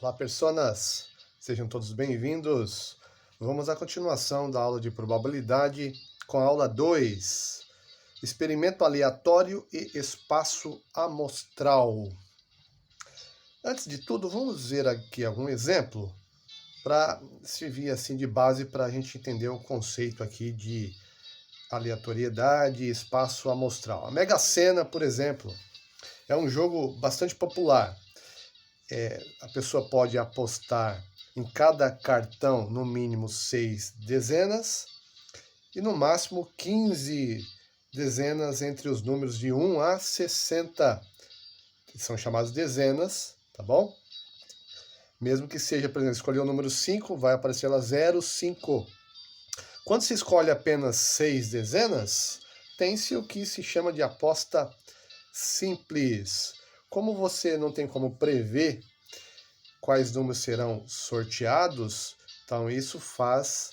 Olá, personas! Sejam todos bem-vindos. Vamos à continuação da aula de probabilidade com a aula 2, experimento aleatório e espaço amostral. Antes de tudo, vamos ver aqui algum exemplo para servir assim de base para a gente entender o conceito aqui de aleatoriedade e espaço amostral. A Mega Sena, por exemplo, é um jogo bastante popular. A pessoa pode apostar em cada cartão no mínimo 6 dezenas e no máximo 15 dezenas entre os números de 1 a 60, que são chamadas dezenas, tá bom? Mesmo que seja, por exemplo, escolher o número 5, vai aparecer lá 0, 5. Quando se escolhe apenas 6 dezenas, tem-se o que se chama de aposta simples. Como você não tem como prever quais números serão sorteados, então isso faz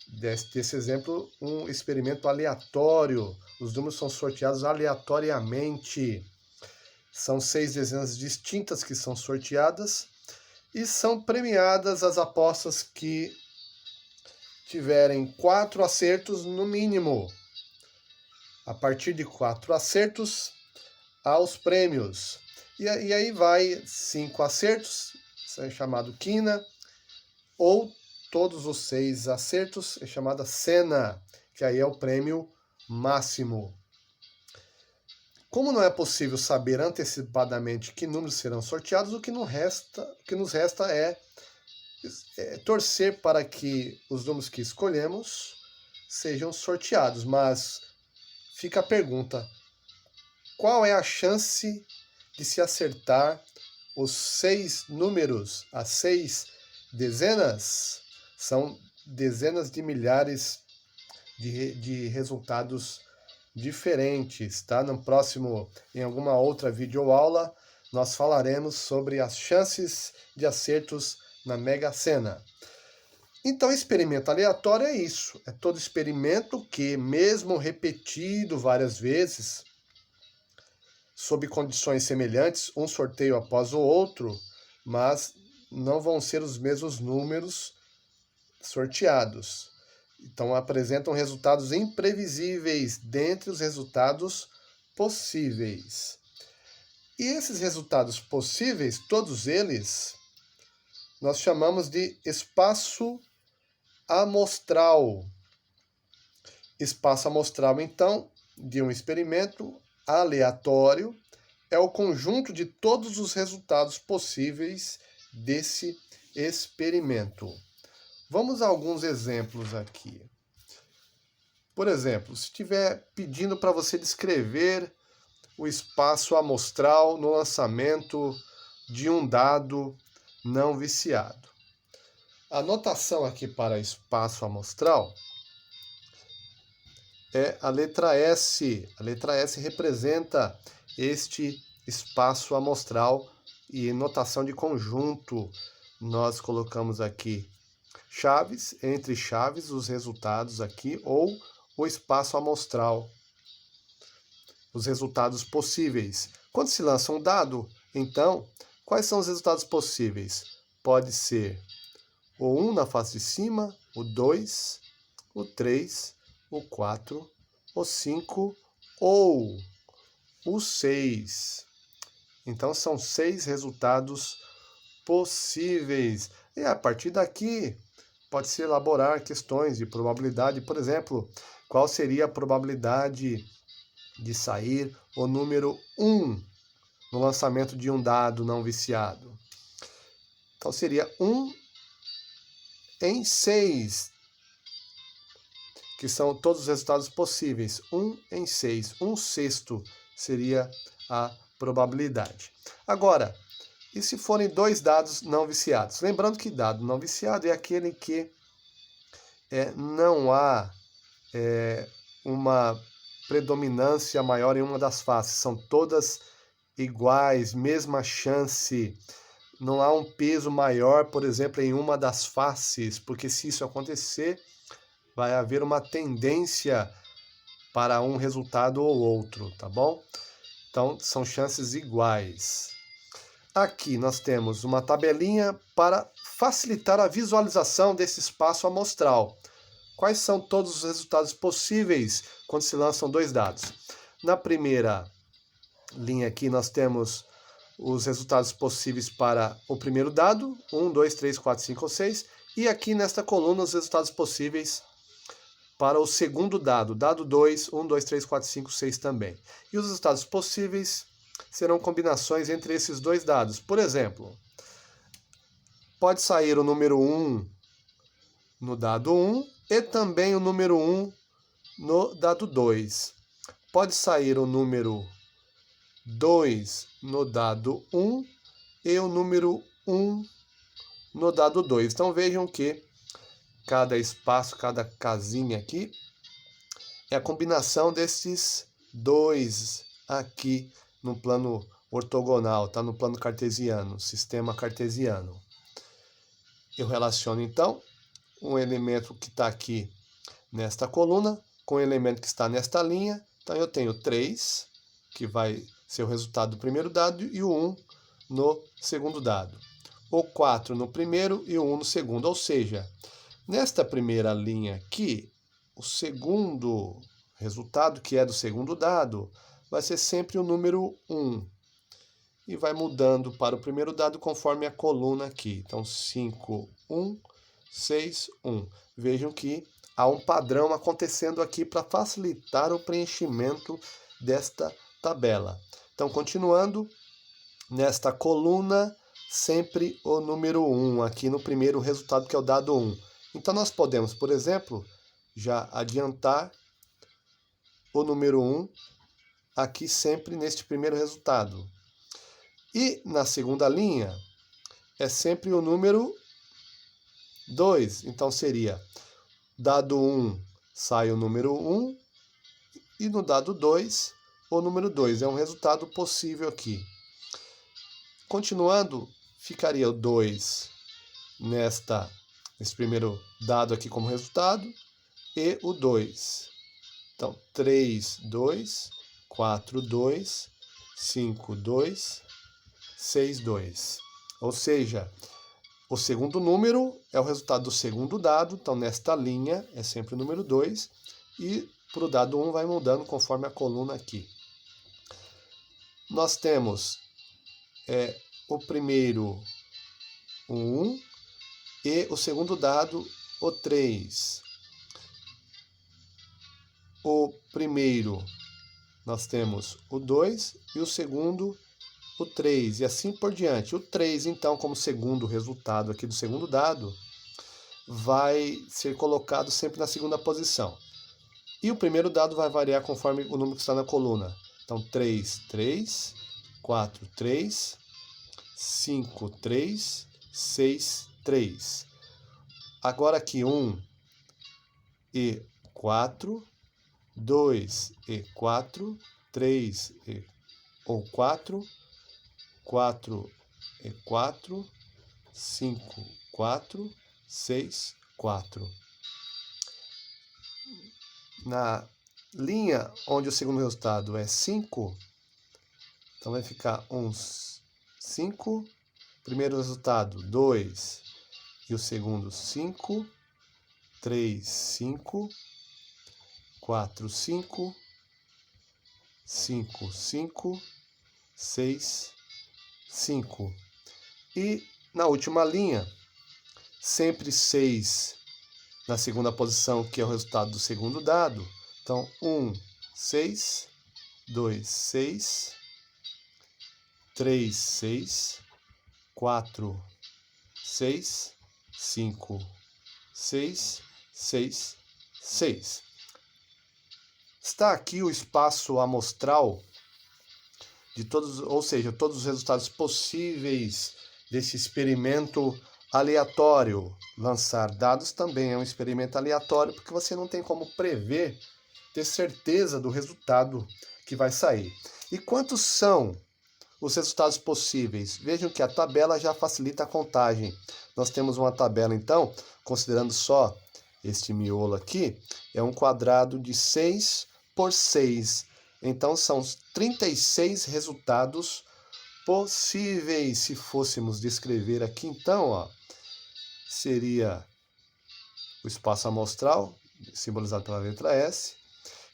desse exemplo um experimento aleatório. Os números são sorteados aleatoriamente. São 6 dezenas distintas que são sorteadas e são premiadas as apostas que tiverem 4 acertos no mínimo. A partir de 4 acertos, há os prêmios. E aí vai 5 acertos, isso é chamado quina, ou todos os 6 acertos é chamada sena, que aí é o prêmio máximo. Como não é possível saber antecipadamente que números serão sorteados, o que nos resta é torcer para que os números que escolhemos sejam sorteados. Mas fica a pergunta: qual é a chance de se acertar os 6 números, as 6 dezenas? São dezenas de milhares de resultados diferentes, tá? No próximo, em alguma outra videoaula, nós falaremos sobre as chances de acertos na Mega Sena. Então, experimento aleatório é isso. É todo experimento que, mesmo repetido várias vezes, sob condições semelhantes, um sorteio após o outro, mas não vão ser os mesmos números sorteados. Então, apresentam resultados imprevisíveis dentre os resultados possíveis. E esses resultados possíveis, todos eles, nós chamamos de espaço amostral. Espaço amostral, então, de um experimento aleatório é o conjunto de todos os resultados possíveis desse experimento. Vamos a alguns exemplos aqui. Por exemplo, se estiver pedindo para você descrever o espaço amostral no lançamento de um dado não viciado. A notação aqui para espaço amostral é a letra S. A letra S representa este espaço amostral e notação de conjunto. Nós colocamos aqui chaves, entre chaves, os resultados aqui, ou o espaço amostral, os resultados possíveis. Quando se lança um dado, então, quais são os resultados possíveis? Pode ser o 1 na face de cima, o 2, o 3, o 4, o 5 ou o 6. Então, são 6 resultados possíveis. E a partir daqui, pode-se elaborar questões de probabilidade. Por exemplo, qual seria a probabilidade de sair o número 1 no lançamento de um dado não viciado? Então, seria 1 em 6, que são todos os resultados possíveis. 1 em 6, 1/6 seria a probabilidade. Agora, e se forem 2 dados não viciados? Lembrando que dado não viciado é aquele que não há uma predominância maior em uma das faces. São todas iguais, mesma chance. Não há um peso maior, por exemplo, em uma das faces, porque se isso acontecer, vai haver uma tendência para um resultado ou outro, tá bom? Então, são chances iguais. Aqui nós temos uma tabelinha para facilitar a visualização desse espaço amostral. Quais são todos os resultados possíveis quando se lançam dois dados? Na primeira linha aqui nós temos os resultados possíveis para o primeiro dado, 1, 2, 3, 4, 5 ou 6, e aqui nesta coluna os resultados possíveis para o segundo dado, dado 2, 1, 2, 3, 4, 5, 6 também. E os resultados possíveis serão combinações entre esses dois dados. Por exemplo, pode sair o número 1 no dado 1 e também o número 1 no dado 2. Pode sair o número 2 no dado 1 e o número 1 no dado 2. Então vejam que cada espaço, cada casinha aqui é a combinação desses dois aqui no plano ortogonal, tá? No plano cartesiano, sistema cartesiano. Eu relaciono então um elemento que está aqui nesta coluna com o elemento que está nesta linha. Então eu tenho 3, que vai ser o resultado do primeiro dado, e o 1 no segundo dado. O 4 no primeiro e o 1 no segundo. Ou seja, nesta primeira linha aqui, o segundo resultado, que é do segundo dado, vai ser sempre o número 1. E vai mudando para o primeiro dado conforme a coluna aqui. Então, 5, 1, 6, 1. Vejam que há um padrão acontecendo aqui para facilitar o preenchimento desta tabela. Então, continuando, nesta coluna, sempre o número 1, aqui no primeiro resultado, que é o dado 1. Então, nós podemos, por exemplo, já adiantar o número 1 aqui sempre neste primeiro resultado. E na segunda linha, é sempre o número 2. Então, seria dado 1, sai o número 1, e no dado 2, o número 2. É um resultado possível aqui. Continuando, ficaria o 2 nesse primeiro dado aqui como resultado, e o 2. Então, 3, 2, 4, 2, 5, 2, 6, 2. Ou seja, o segundo número é o resultado do segundo dado, então nesta linha é sempre o número 2, e para o dado 1 vai mudando conforme a coluna aqui. Nós temos o primeiro, o 1, e o segundo dado, o 3. O primeiro, nós temos o 2, e o segundo, o 3, e assim por diante. O 3, então, como segundo resultado aqui do segundo dado, vai ser colocado sempre na segunda posição. E o primeiro dado vai variar conforme o número que está na coluna. Então, 3, 3, 4, 3, 5, 3, 6, 3. Agora aqui 1 e 4, 2 e 4, 3 e 4, 4 e 4, 5, 4, 6, 4. Na linha onde o segundo resultado é 5, então vai ficar uns 5, primeiro resultado 2, e o segundo 5, 3, 5, 4, 5, 5, 5, 6, 5. E na última linha, sempre 6 na segunda posição, que é o resultado do segundo dado. Então, 1, 6, 2, 6, 3, 6, 4, 6, 5, 6, 6, 6. Está aqui o espaço amostral de todos, ou seja, todos os resultados possíveis desse experimento aleatório. Lançar dados também é um experimento aleatório, porque você não tem como prever, ter certeza do resultado que vai sair. E quantos são os resultados possíveis? Vejam que a tabela já facilita a contagem. Nós temos uma tabela, então, considerando só este miolo aqui, é um quadrado de 6 por 6. Então, são 36 resultados possíveis. Se fôssemos descrever aqui, então, ó, seria o espaço amostral, simbolizado pela letra S,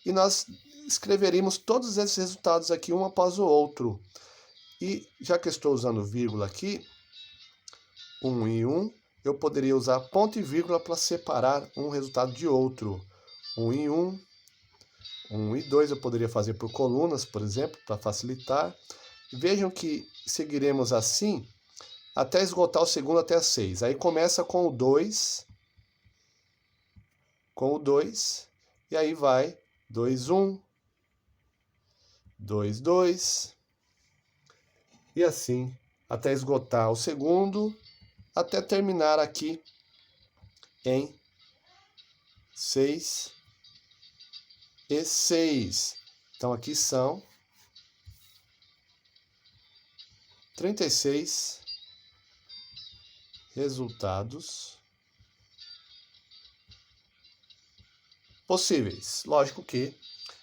e nós escreveríamos todos esses resultados aqui, um após o outro. E já que eu estou usando vírgula aqui, 1 e 1, eu poderia usar ponto e vírgula para separar um resultado de outro. 1 e 1, 1 e 2 eu poderia fazer por colunas, por exemplo, para facilitar. Vejam que seguiremos assim até esgotar o segundo até a 6. Aí começa com o 2, e aí vai 2, 1, 2, 2, e assim até esgotar o segundo, até terminar aqui em 6 e 6. Então aqui são 36 resultados possíveis. Lógico que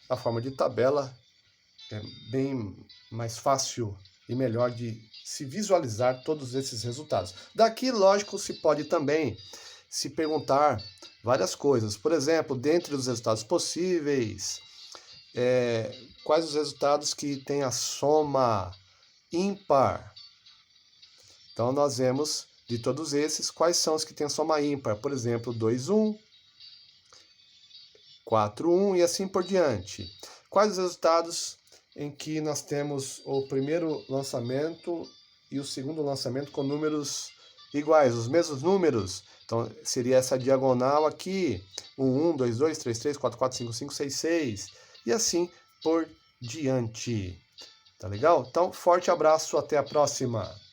a forma de tabela é bem mais fácil e melhor de se visualizar todos esses resultados. Daqui, lógico, se pode também se perguntar várias coisas. Por exemplo, dentre os resultados possíveis, quais os resultados que têm a soma ímpar? Então, nós vemos de todos esses, quais são os que têm a soma ímpar. Por exemplo, 2, 1, 4, 1 e assim por diante. Quais os resultados em que nós temos o primeiro lançamento e o segundo lançamento com números iguais, os mesmos números? Então, seria essa diagonal aqui, 1, 1, 2, 2, 3, 3, 4, 4, 5, 5, 6, 6, e assim por diante. Tá legal? Então, forte abraço, até a próxima!